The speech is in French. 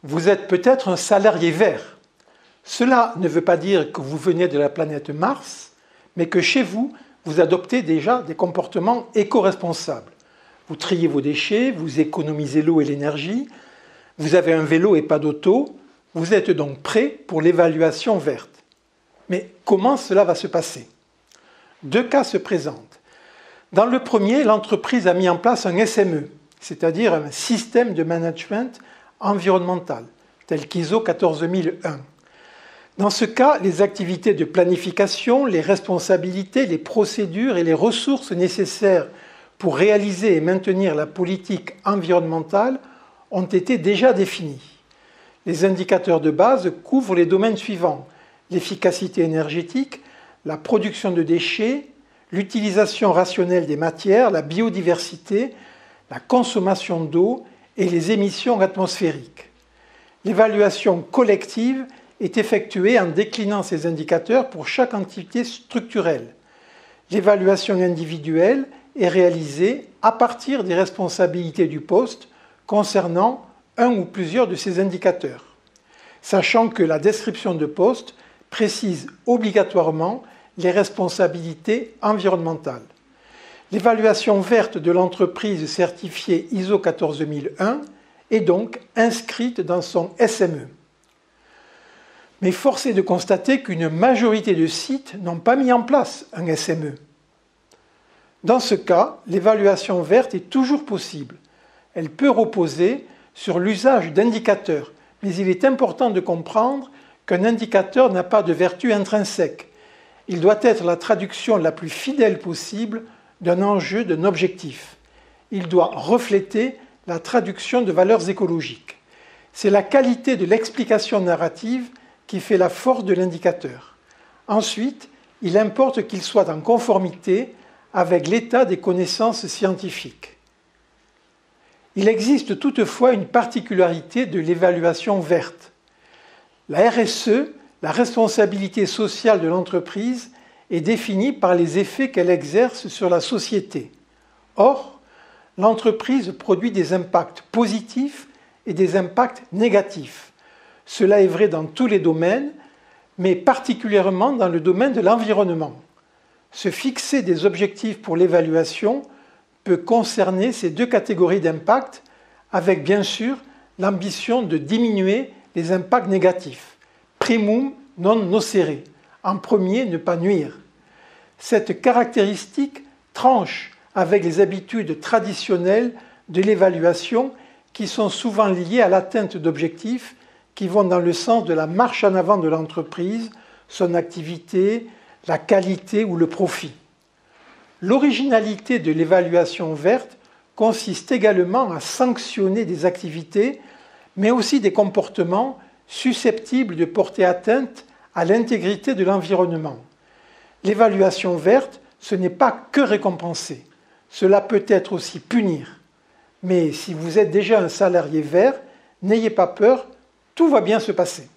Vous êtes peut-être un salarié vert. Cela ne veut pas dire que vous venez de la planète Mars, mais que chez vous, vous adoptez déjà des comportements éco-responsables. Vous triez vos déchets, vous économisez l'eau et l'énergie, vous avez un vélo et pas d'auto, vous êtes donc prêt pour l'évaluation verte. Mais comment cela va se passer? Deux cas se présentent. Dans le premier, l'entreprise a mis en place un SME, c'est-à-dire un système de management environnemental, tel qu'ISO 14001. Dans ce cas, les activités de planification, les responsabilités, les procédures et les ressources nécessaires pour réaliser et maintenir la politique environnementale ont été déjà définies. Les indicateurs de base couvrent les domaines suivants: l'efficacité énergétique, la production de déchets, l'utilisation rationnelle des matières, la biodiversité, la consommation d'eau et les émissions atmosphériques. L'évaluation collective est effectuée en déclinant ces indicateurs pour chaque entité structurelle. L'évaluation individuelle est réalisée à partir des responsabilités du poste concernant un ou plusieurs de ces indicateurs, sachant que la description de poste précise obligatoirement les responsabilités environnementales. L'évaluation verte de l'entreprise certifiée ISO 14001 est donc inscrite dans son SME. Mais force est de constater qu'une majorité de sites n'ont pas mis en place un SME. Dans ce cas, l'évaluation verte est toujours possible. Elle peut reposer sur l'usage d'indicateurs, mais il est important de comprendre qu'un indicateur n'a pas de vertu intrinsèque. Il doit être la traduction la plus fidèle possible d'un enjeu, d'un objectif. Il doit refléter la traduction de valeurs écologiques. C'est la qualité de l'explication narrative qui fait la force de l'indicateur. Ensuite, il importe qu'il soit en conformité avec l'état des connaissances scientifiques. Il existe toutefois une particularité de l'évaluation verte. La RSE, la responsabilité sociale de l'entreprise, est définie par les effets qu'elle exerce sur la société. Or, l'entreprise produit des impacts positifs et des impacts négatifs. Cela est vrai dans tous les domaines, mais particulièrement dans le domaine de l'environnement. Se fixer des objectifs pour l'évaluation peut concerner ces deux catégories d'impacts, avec bien sûr l'ambition de diminuer les impacts négatifs. Primum non nocere. En premier, ne pas nuire. Cette caractéristique tranche avec les habitudes traditionnelles de l'évaluation qui sont souvent liées à l'atteinte d'objectifs qui vont dans le sens de la marche en avant de l'entreprise, son activité, la qualité ou le profit. L'originalité de l'évaluation verte consiste également à sanctionner des activités, mais aussi des comportements susceptibles de porter atteinte à l'intégrité de l'environnement. L'évaluation verte, ce n'est pas que récompenser, cela peut être aussi punir. Mais si vous êtes déjà un salarié vert, n'ayez pas peur, tout va bien se passer.